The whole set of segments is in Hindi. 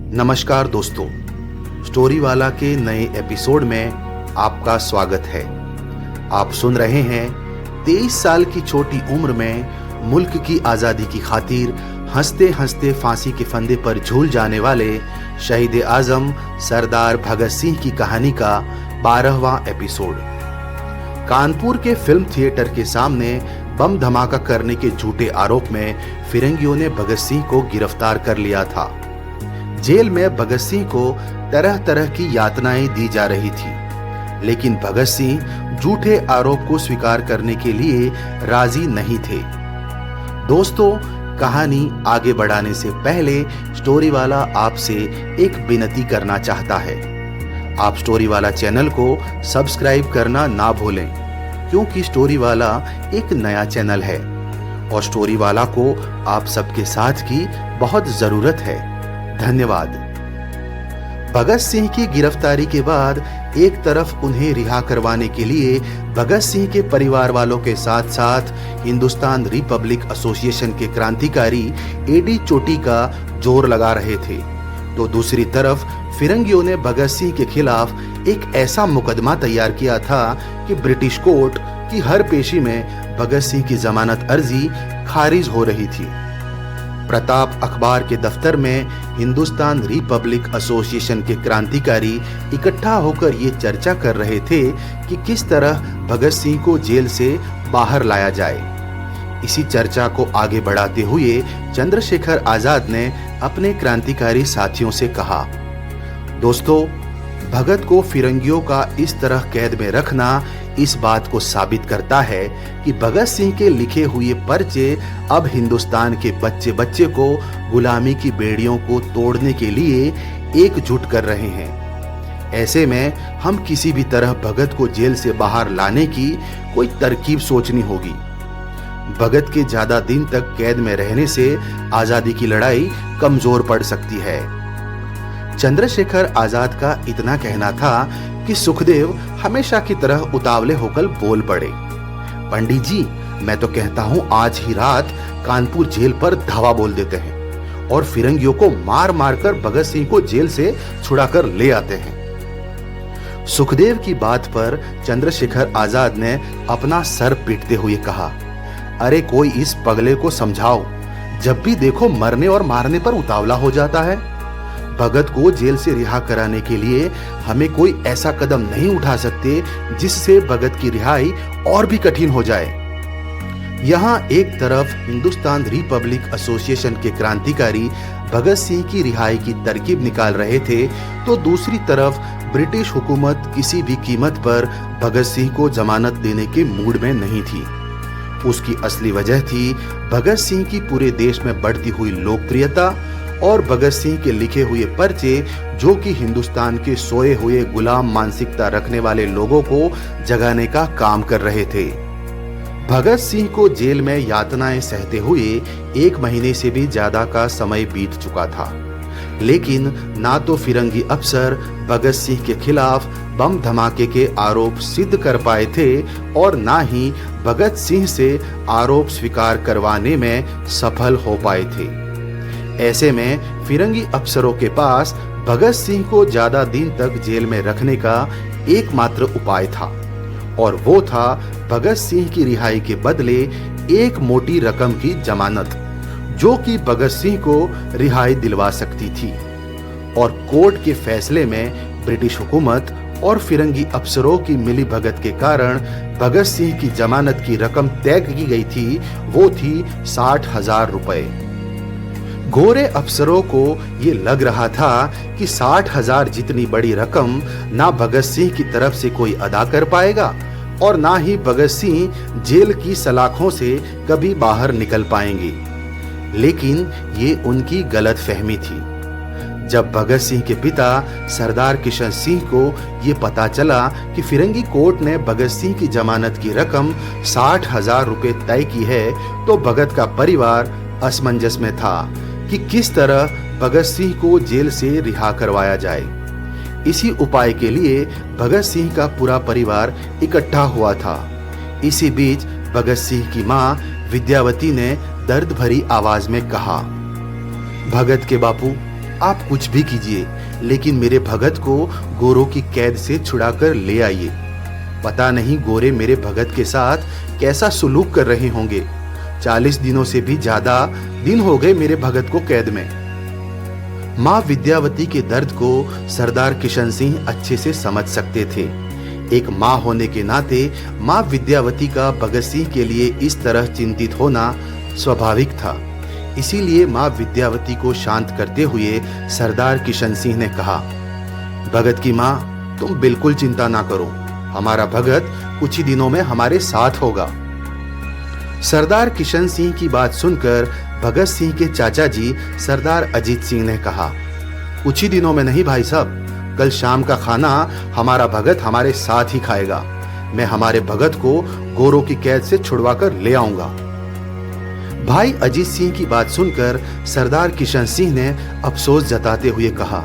नमस्कार दोस्तों, स्टोरी वाला के नए एपिसोड में आपका स्वागत है। आप सुन रहे हैं 23 साल की छोटी उम्र में मुल्क की आज़ादी की खातिर हंसते हंसते फांसी के फंदे पर झूल जाने वाले शहीद आज़म सरदार भगत सिंह की कहानी का 12वां एपिसोड। कानपुर के फिल्म थिएटर के सामने बम धमाका करने के झूठे आरोप में फिरंगियों ने भगत सिंह को गिरफ्तार कर लिया था। जेल में भगत सिंह को तरह तरह की यातनाएं दी जा रही थी, लेकिन भगत सिंह झूठे आरोप को स्वीकार करने के लिए राजी नहीं थे। दोस्तों, कहानी आगे बढ़ाने से पहले स्टोरी वाला आपसे एक विनती करना चाहता है। आप स्टोरी वाला चैनल को सब्सक्राइब करना ना भूलें, क्योंकि स्टोरी वाला एक नया चैनल है और स्टोरी वाला को आप सबके साथ की बहुत जरूरत है। धन्यवाद। भगत सिंह की गिरफ्तारी के बाद एक तरफ उन्हें रिहा करवाने के लिए भगत सिंह के परिवार वालों के साथ साथ हिंदुस्तान रिपब्लिक एसोसिएशन के क्रांतिकारी एडी चोटी का जोर लगा रहे थे, तो दूसरी तरफ फिरंगियों ने भगत सिंह के खिलाफ एक ऐसा मुकदमा तैयार किया था कि ब्रिटिश कोर्ट की हर पेशी में भगत सिंह की जमानत अर्जी खारिज हो रही थी। प्रताप अखबार के दफ्तर में हिंदुस्तान रिपब्लिक एसोसिएशन के क्रांतिकारी इकट्ठा होकर ये चर्चा कर रहे थे कि किस तरह भगत सिंह को जेल से बाहर लाया जाए। इसी चर्चा को आगे बढ़ाते हुए चंद्रशेखर आजाद ने अपने क्रांतिकारी साथियों से कहा, दोस्तों, भगत को फिरंगियों का इस तरह कैद में रखना इस बात को साबित करता है कि भगत सिंह के लिखे हुए पर्चे अब हिंदुस्तान के बच्चे बच्चे को गुलामी की बेड़ियों को तोड़ने के लिए एकजुट कर रहे हैं। ऐसे में हम किसी भी तरह भगत को जेल से बाहर लाने की कोई तरकीब सोचनी होगी। भगत के ज्यादा दिन तक कैद में रहने से आजादी की लड़ाई कमजोर पड़ सकती है। चंद्रशेखर आजाद का इतना कहना था कि सुखदेव हमेशा की तरह उतावले होकर बोल पड़े, पंडित जी, मैं तो कहता हूं आज ही रात कानपुर जेल पर धावा बोल देते हैं और फिरंगियों को मार मार कर भगत सिंह को जेल से छुड़ाकर ले आते हैं। सुखदेव की बात पर चंद्रशेखर आजाद ने अपना सर पीटते हुए कहा, अरे कोई इस पगले को समझाओ, जब भी देखो मरने और मारने पर उतावला हो जाता है। भगत को जेल से रिहा कराने के लिए हमें कोई ऐसा कदम नहीं उठा सकते जिससे भगत की रिहाई और भी कठिन हो जाए। यहाँ एक तरफ हिंदुस्तान रिपब्लिक एसोसिएशन के क्रांतिकारी भगत सिंह की रिहाई की तरकीब निकाल रहे थे, तो दूसरी तरफ ब्रिटिश हुकूमत किसी भी कीमत पर भगत सिंह को जमानत देने के मूड में नहीं थी। उसकी असली वजह थी भगत सिंह की पूरे देश में बढ़ती हुई लोकप्रियता और भगत सिंह के लिखे हुए पर्चे, जो कि हिंदुस्तान के सोए हुए गुलाम मानसिकता रखने वाले लोगों को जगाने का काम कर रहे थे। भगत सिंह को जेल में यातनाएं सहते हुए 1 महीने से भी ज्यादा का समय बीत चुका था, लेकिन ना तो फिरंगी अफसर भगत सिंह के खिलाफ बम धमाके के आरोप सिद्ध कर पाए थे और ना ही भगत सिंह से आरोप स्वीकार करवाने में सफल हो पाए थे। ऐसे में फिरंगी अफसरों के पास भगत सिंह को ज्यादा दिन तक जेल में रखने का एकमात्र उपाय था, और वो था भगत सिंह की रिहाई के बदले एक मोटी रकम की जमानत, जो कि भगत सिंह को रिहाई दिलवा सकती थी। और कोर्ट के फैसले में ब्रिटिश हुकूमत और फिरंगी अफसरों की मिलीभगत के कारण भगत सिंह की जमानत की रकम तय की गई थी, वो थी 60,000 रुपए। गोरे अफसरों को ये लग रहा था कि 60,000 जितनी बड़ी रकम ना भगत सिंह की तरफ से कोई अदा कर पाएगा और ना ही भगत सिंह जेल की सलाखों से कभी बाहर निकल पाएंगे। लेकिन ये उनकी गलतफहमी थी। जब भगत सिंह के पिता सरदार किशन सिंह को ये पता चला कि फिरंगी कोर्ट ने भगत सिंह की जमानत की रकम 60,000 रुपए तय की है, तो भगत का परिवार असमंजस में था कि किस तरह भगत सिंह को जेल से रिहा करवाया जाए। इसी उपाय के लिए भगत सिंह का पूरा परिवार इकट्ठा हुआ था। इसी बीच भगत सिंह की मां विद्यावती ने दर्द भरी आवाज में कहा, भगत के बापू, आप कुछ भी कीजिए, लेकिन मेरे भगत को गोरों की कैद से छुड़ाकर ले आइए। पता नहीं गोरे मेरे भगत के साथ कैसा सुलूक कर रहे होंगे। 40 दिनों से भी ज्यादा दिन हो गए मेरे भगत को कैद में। मां विद्यावती के दर्द को सरदार किशन सिंह अच्छे से समझ सकते थे। एक मां होने के नाते मां विद्यावती का भगत सिंह के लिए इस तरह चिंतित होना स्वाभाविक था। इसीलिए मां विद्यावती को शांत करते हुए सरदार किशन सिंह ने कहा, भगत की मां, तुम बिल्कुल चिंता ना करो, हमारा भगत कुछ ही दिनों में हमारे साथ होगा। सरदार किशन सिंह की बात सुनकर भगत सिंह के चाचा जी सरदार अजीत सिंह ने कहा, कुछ ही दिनों में नहीं भाई साहब, कल शाम का खाना हमारा भगत हमारे साथ ही खाएगा। मैं हमारे भगत को गोरों की कैद से छुड़वाकर ले आऊंगा। भाई अजीत सिंह की बात सुनकर सरदार किशन सिंह ने अफसोस जताते हुए कहा,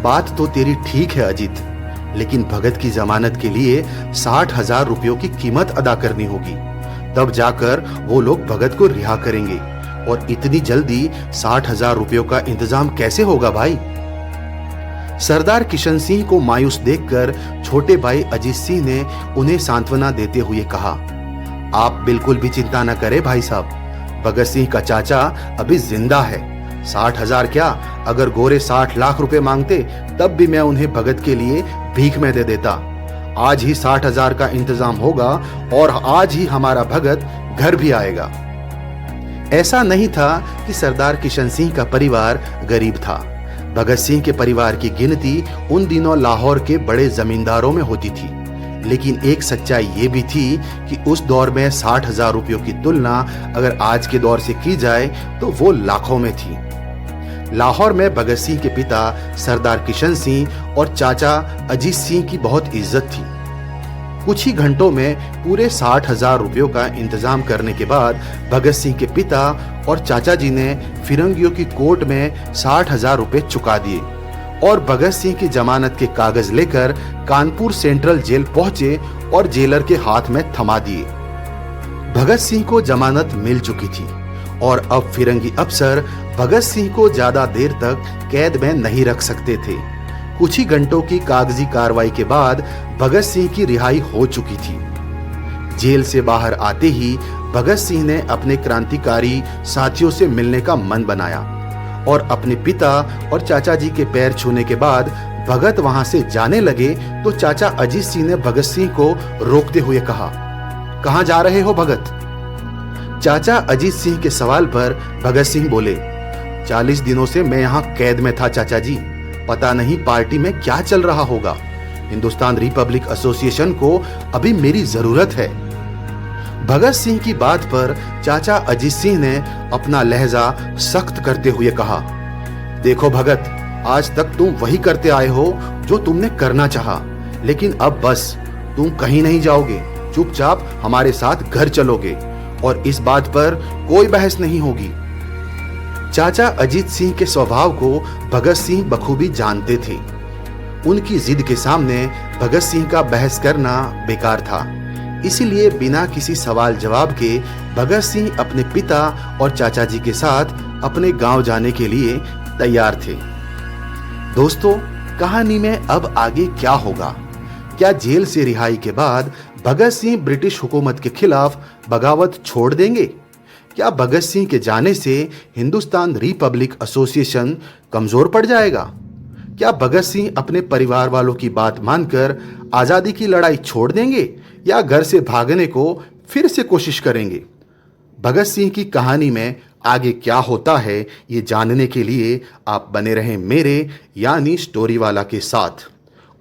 बात तो तेरी ठीक है अजीत, लेकिन भगत की जमानत के लिए 60,000 रुपयों की कीमत अदा करनी होगी, तब जाकर वो लोग भगत को रिहा करेंगे। और इतनी जल्दी 60,000 रुपयों का इंतजाम कैसे होगा भाई? सरदार किशन सिंह को मायूस देखकर छोटे भाई अजीत सिंह ने उन्हें सांत्वना देते हुए कहा, आप बिल्कुल भी चिंता न करें भाई साहब, भगत सिंह का चाचा अभी जिंदा है। 60,000 क्या, अगर गोरे 60 लाख रुपए मांगते तब भी मैं उन्हें भगत के लिए भीख में दे देता। आज ही 60,000 का इंतजाम होगा और आज ही हमारा भगत घर भी आएगा। ऐसा नहीं था कि सरदार किशन सिंह का परिवार गरीब था। भगत सिंह के परिवार की गिनती उन दिनों लाहौर के बड़े जमींदारों में होती थी, लेकिन एक सच्चाई ये भी थी कि उस दौर में 60,000 रुपयों की तुलना अगर आज के दौर से की जाए तो वो लाखों में थी। लाहौर में भगत सिंह के पिता सरदार किशन सिंह और चाचा अजीत सिंह की बहुत इज्जत थी। कुछ ही घंटों में पूरे 60,000 रुपयों का इंतजाम करने के बाद भगत सिंह के पिता और चाचा जी ने फिरंगियों की कोर्ट में 60,000 रुपए चुका दिए और भगत सिंह की जमानत के कागज लेकर कानपुर सेंट्रल जेल पहुंचे और जेलर के हाथ में थमा दिए। भगत सिंह को जमानत मिल चुकी थी और अब फिरंगी अफसर भगत सिंह को ज्यादा देर तक कैद में नहीं रख सकते थे। कुछ ही घंटों की कागजी कार्रवाई के बाद भगत सिंह की रिहाई हो चुकी थी। जेल से बाहर आते ही भगत सिंह ने अपने क्रांतिकारी साथियों से मिलने का मन बनाया और अपने पिता और चाचा जी के पैर छूने के बाद भगत वहां से जाने लगे तो चाचा अजीत सिंह ने भगत सिंह को रोकते हुए कहा, कहां जा रहे हो भगत? चाचा अजीत सिंह के सवाल पर भगत सिंह बोले, 40 दिनों से मैं यहाँ कैद में था चाचा जी, पता नहीं पार्टी में क्या चल रहा होगा। हिंदुस्तान रिपब्लिक एसोसिएशन को अभी मेरी जरूरत है। भगत सिंह की बात पर चाचा अजीत सिंह ने अपना लहजा सख्त करते हुए कहा, देखो भगत, आज तक तुम वही करते आए हो जो तुमने करना चाहा, लेकिन अब बस तुम कहीं नहीं जाओगे, चुपचाप हमारे साथ घर चलोगे और इस बात पर कोई बहस नहीं होगी। चाचा अजीत सिंह के स्वभाव को भगत सिंह बखूबी जानते थे। उनकी जिद के सामने भगत सिंह का बहस करना बेकार था। इसीलिए बिना किसी सवाल जवाब के भगत सिंह अपने पिता और चाचा जी के साथ अपने गांव जाने के लिए तैयार थे। दोस्तों, कहानी में अब आगे क्या होगा? क्या जेल से रिहाई के बाद भगत सिंह ब्रिटिश हुकूमत के खिलाफ बगावत छोड़ देंगे? क्या भगत सिंह के जाने से हिंदुस्तान रिपब्लिक एसोसिएशन कमजोर पड़ जाएगा? क्या भगत सिंह अपने परिवार वालों की बात मानकर आजादी की लड़ाई छोड़ देंगे या घर से भागने को फिर से कोशिश करेंगे? भगत सिंह की कहानी में आगे क्या होता है, ये जानने के लिए आप बने रहें मेरे यानी स्टोरी वाला के साथ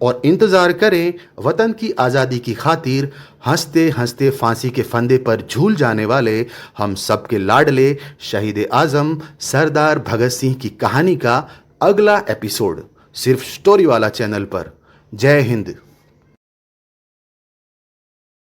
और इंतजार करें वतन की आज़ादी की खातिर हंसते हंसते फांसी के फंदे पर झूल जाने वाले हम सबके लाडले शहीद आजम सरदार भगत सिंह की कहानी का अगला एपिसोड सिर्फ स्टोरी वाला चैनल पर। जय हिंद।